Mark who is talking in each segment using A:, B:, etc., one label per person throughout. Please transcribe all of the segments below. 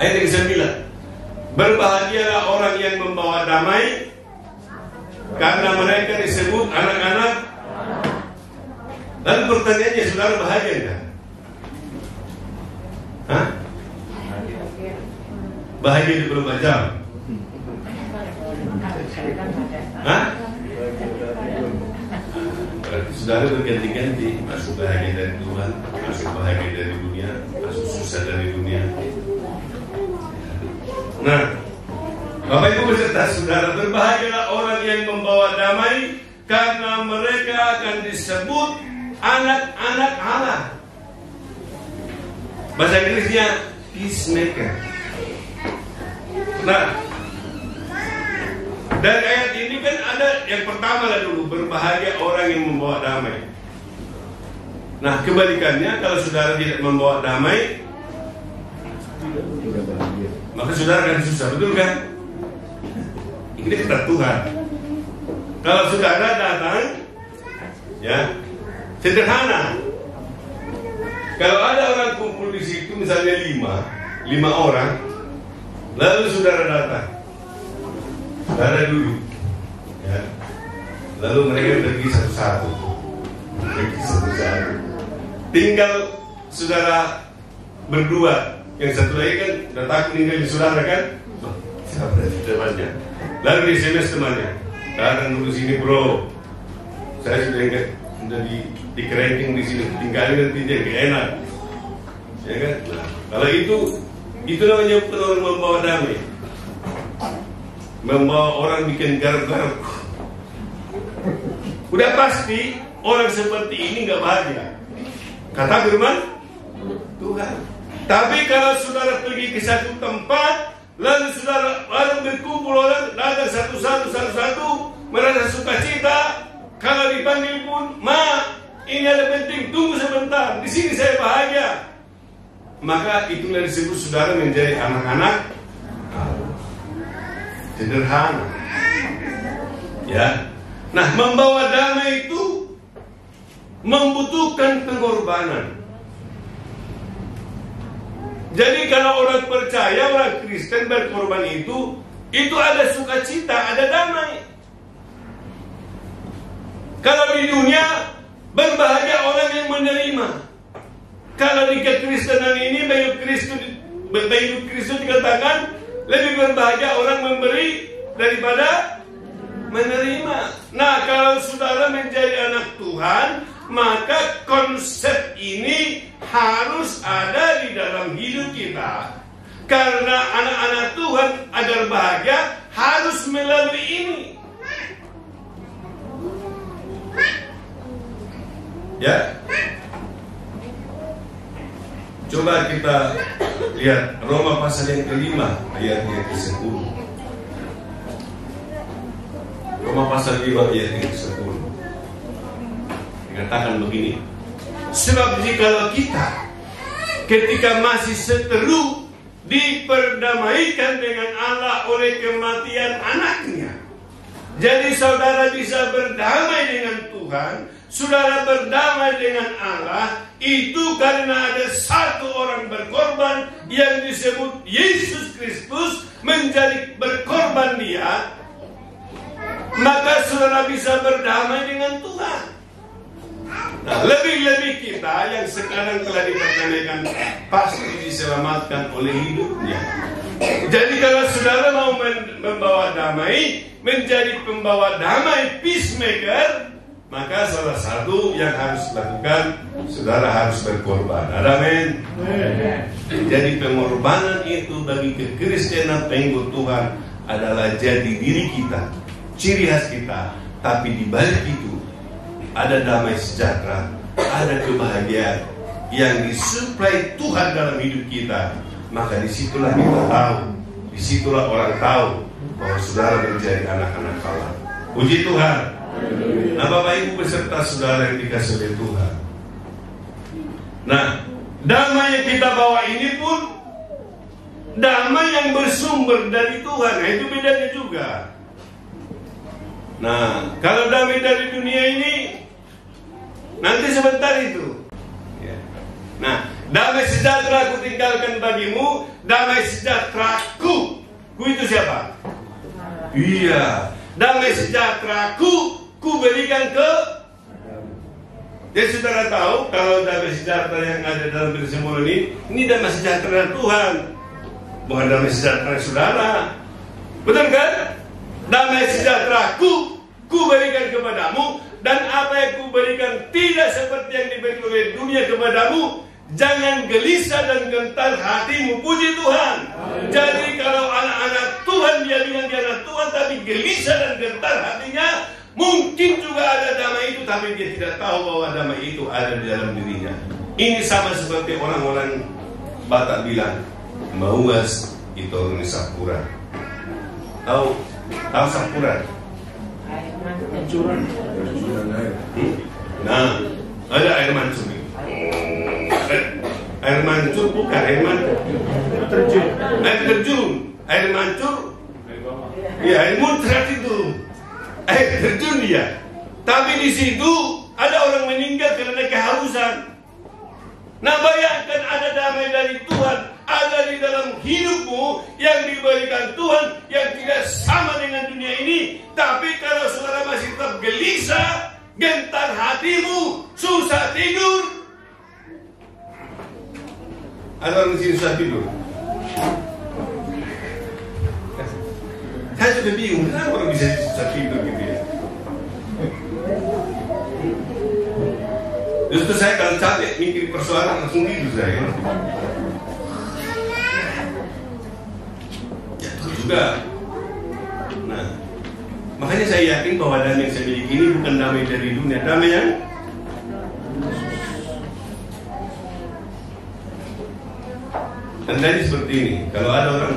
A: Ayat yang ke-9. Berbahagialah orang yang membawa damai, karena mereka disebut anak-anak. Lalu pertanyaannya, saudara bahagia enggak? Hah? Bahagia 24 jam? Hah? Berarti saudara berganti-ganti, masuk bahagia dari Tuhan, masuk bahagia dari dunia, masuk susah dari dunia. Nah, Bapak Ibu beserta saudara, berbahagialah orang yang membawa damai, karena mereka akan disebut anak-anak Allah. Bahasa Inggrisnya peacemaker. Nah, dari ayat ini kan ada yang pertama lah dulu, berbahagia orang yang membawa damai. Nah, kebalikannya, kalau saudara tidak membawa damai, maka saudara akan susah, betul kan? Ini kata Tuhan. Kalau saudara datang, ya, sederhana. Kalau ada orang kumpul di situ, misalnya 5 orang, lalu saudara datang, saudara duduk, ya, lalu mereka pergi satu-satu, tinggal saudara berdua. Yang satu lagi kan udah takut ninggalin saudara kan, siapa temannya, lalu di SMS temannya, datang dulu sini bro, saya sudah di ranking di sini, tinggalin nanti dia gak enak, ya kan? Nah, kalau itu namanya orang membawa damai, membawa orang bikin garuk-garuk. Udah pasti orang seperti ini gak bahagia, kata firman Tuhan. Tapi kalau saudara pergi ke satu tempat, lalu saudara baru berkumpul orang, datang satu-satu, merasa sukacita. Kalau dipanggil pun, ma, ini ada penting, tunggu sebentar, di sini saya bahagia. Maka itulah disebut saudara menjadi anak-anak sederhana. Ya. Nah, membawa damai itu membutuhkan pengorbanan. Jadi kalau orang percaya, orang Kristen berkorban itu ada sukacita, ada damai. Kalau di dunia, berbahagia orang yang menerima. Kalau di kekristenan ini, bagi Kristus dikatakan, lebih berbahagia orang memberi daripada menerima. Nah, kalau saudara menjadi anak Tuhan, maka konsep ini harus ada di dalam hidup kita. Karena anak-anak Tuhan agar bahagia harus melalui ini. Ya. Coba kita lihat Roma pasal yang ke-5 ayat yang ke-10. Roma pasal 5 ayat yang ke-10. Dikatakan begini, sebab jikalau kita ketika masih seteru diperdamaikan dengan Allah oleh kematian anaknya, jadi saudara bisa berdamai dengan Tuhan, saudara berdamai dengan Allah, itu karena ada satu orang berkorban yang disebut Yesus Kristus menjadi berkorban dia, maka saudara bisa berdamai dengan Tuhan. Nah, lebih-lebih kita yang sekarang telah dipertanyakan pasti diselamatkan oleh hidupnya. Jadi kalau saudara mau membawa damai, menjadi pembawa damai, peacemaker, maka salah satu yang harus dilakukan, saudara harus berkorban. Amin. Jadi pengorbanan itu bagi kekristenan pengikut Tuhan adalah jadi diri kita, ciri khas kita. Tapi di balik itu ada damai sejahtera, ada kebahagiaan yang disuplai Tuhan dalam hidup kita. Maka disitulah kita tahu, disitulah orang tahu bahwa saudara menjadi anak-anak Allah. Puji Tuhan. Nah, Bapak Ibu beserta saudara yang dikasih oleh Tuhan. Nah, damai yang kita bawa ini pun damai yang bersumber dari Tuhan. Nah, itu bedanya juga. Nah, kalau damai dari dunia ini nanti sebentar itu. Nah, damai sejahtera aku tinggalkan bagi bagimu damai sejahtera-Ku. Ku itu siapa? Iya, damai sejahtera-Ku berikan ke. Jadi saudara tahu kalau damai sejahtera yang ada dalam persembuhan ini damai sejahtera Tuhan, bukan damai sejahtera saudara. Betul kan? Damai sejahtera-Ku berikan kepadamu, dan apa yang Ku berikan tidak seperti yang diberikan oleh dunia kepadamu. Jangan gelisah dan gentar hatimu. Puji Tuhan. Jadi kalau anak-anak Tuhan, dia bilang dia anak Tuhan tapi gelisah dan gentar hatinya, mungkin juga ada damai itu, tapi dia tidak tahu bahwa damai itu ada di dalam dirinya. Ini sama seperti orang-orang Batak bilang, mauas itu orang sapura. Tahu sapura? Nah, ada air mancur. Air mancur bukan air mancur. Air terjun. Air mancur. Ya, air muncrat itu. Air terjun dia. Tapi di situ ada orang meninggal karena kehausan. Nah, bayangkan ada damai dari Tuhan ada di dalam hidupmu yang diberikan Tuhan yang tidak sama dengan dunia ini. Tapi kalau saudara masih tetap gelisah, gentar hatimu, susah tidur. Ada orang di sini susah tidur. Saya sudah bingung, kenapa orang bisa susah tidur gitu ya. Justru saya kalau capek mikir persoalan langsung tidur saya. Jatuh juga. Nah, makanya saya yakin bahwa damai yang saya miliki ini bukan damai dari dunia, damai yang tandanya seperti ini. Kalau ada orang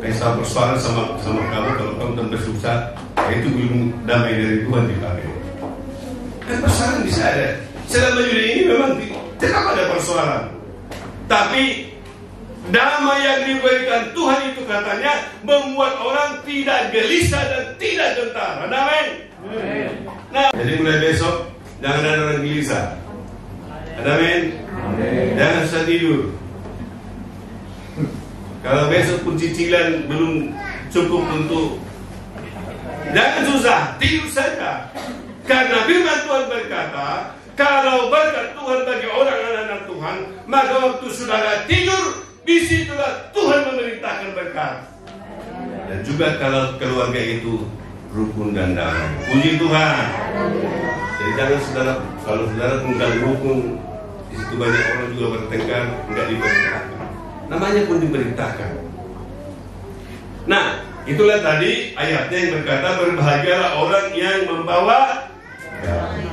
A: kayak persoalan sama kamu, kalau kamu tambah susah, itu belum damai dari Tuhan dipakai. Dan persoalan bisa ada. Selama dunia ini memang tetap ada persoalan. Tapi damai yang diberikan Tuhan itu katanya membuat orang tidak gelisah dan tidak gentar. Damai. Nah, jadi mulai besok jangan ada orang gelisah. Amin. Jangan susah tidur. Kalau besok pun cicilan belum cukup untuk, jangan susah, tidur saja. Karena firman Tuhan berkata, kalau berkat Tuhan bagi orang anak-anak Tuhan, maka waktu saudara tidur, disitulah Tuhan memerintahkan berkat. Dan juga kalau keluarga itu rukun dan damai. Puji Tuhan. Jadi jangan saudara, kalau saudara tinggal rukun, di situ banyak orang juga bertengkar, enggak diberitakan. Namanya pun diberitakan. Nah, itulah tadi ayatnya yang berkata berbahagialah orang yang membawa damai.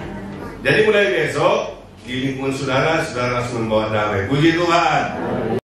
A: Jadi mulai besok di lingkungan saudara harus membawa damai. Puji Tuhan.